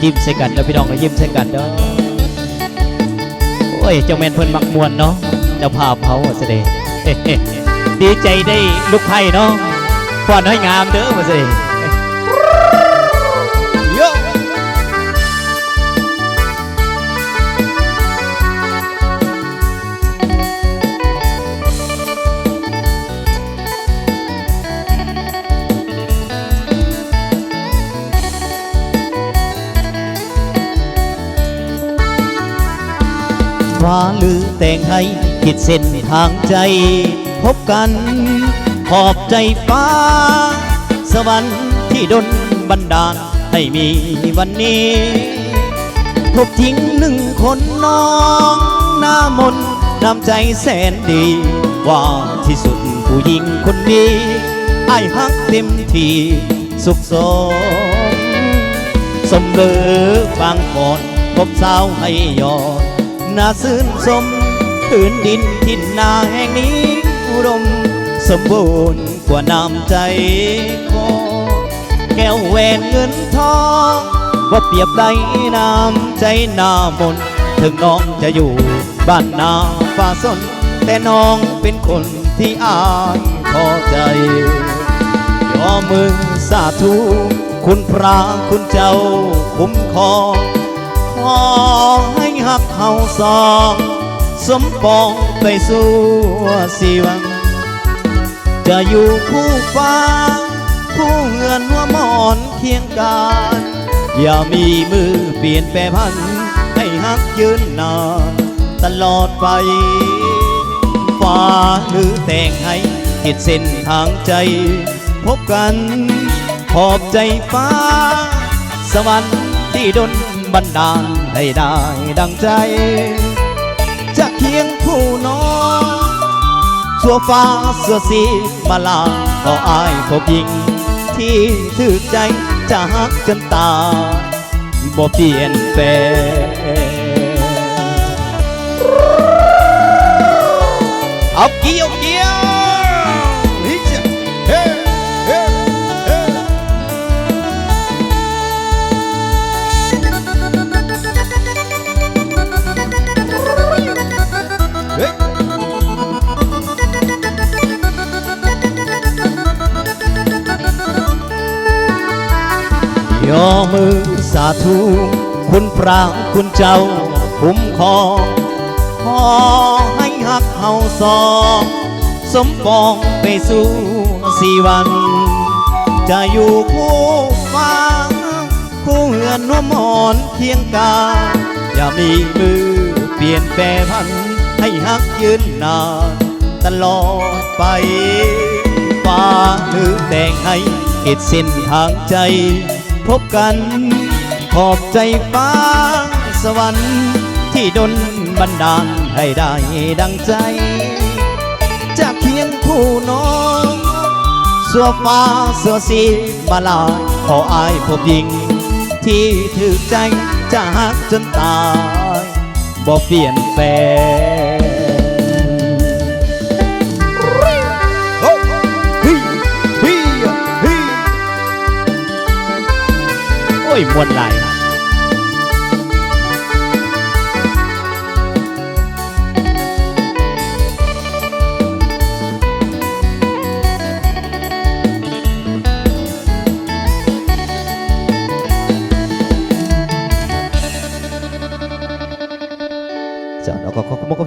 ยิ้มใส่กันแล้วพี่น้องก็ยิ้มใส่กันเด้อโอ้ยเจ้าแม่นเพิ่นมักมวนเนาะเจ้าภาพเขาเสด็จดีใจได้ลูกไผ่เนาะฟ้อนให้งามเด้อมาเสด็จฟ้าลือแต่งให้ขีดเส้นทางใจพบกันขอบใจฟ้าสวรรค์ที่ดลบันดาลให้มีวันนี้พบทิ้งหนึ่งคนน้องหน้ามนน้ำใจแสนดีว่าที่สุดผู้หญิงคนนี้ไอ้ฮักเต็มที่สุขสมสมเด็จบางก่อนพบสาวให้ยอดน่าซื่นสมพื้นดินทินนาแห่งนี้อุดมสมบูรณ์กว่าน้ำใจขอแก้วแหวนเงินทองว่าเปรียบได้น้ำใจหน้ามนถึงน้องจะอยู่บ้านนาฟ้าสนแต่น้องเป็นคนที่อายพอใจย่อมือสาธุคุณพระคุณเจ้าคุ้มครองขอให้หักเฮาสองสมปองไปสู่สีวังจะอยู่คู่ฟ้าคู่เหือนหัวหมอนเคียงกันอย่ามีมือเปลี่ยนแปรพันให้หักยืนนานตลอดไปฟ้าหรือแต่งให้ขีดเส้นทางใจพบกันขอบใจฟ้าสวรรค์ที่ดลบันดาลให้ได้ดังใจจะเคียงคู่น้องสัวฟ้าเสื้อสีมาลาก็อายพบหญิงที่ถือใจจะหักจนตาบ่เปลี่ยนแปลงเอาเกี่ยวย่อมือสาธุคุณพระคุณเจ้าคุ้มครองขอให้หักเฮาสองสมปองไปสู่สีวันจะอยู่คู่ฟ้าคู่เหือนหัวหมอนเคียงกายอย่ามีมือเปลี่ยนแปรพันให้หักยืนนานตลอดไปฟ้าหรือแต่งให้ขีดเส้นทางใจพบกันขอบใจฟ้าสวรรค์ที่ดลบันดาลให้ได้ดังใจจะเคียงคู่น้องสัวฟ้าสัวสีมาลาขออายพบหญิงที่ถือใจจะหักจนตายบ่เปลี่ยนแปลงโอ้ยมวนไหลจอดเอาก็ขอบใจ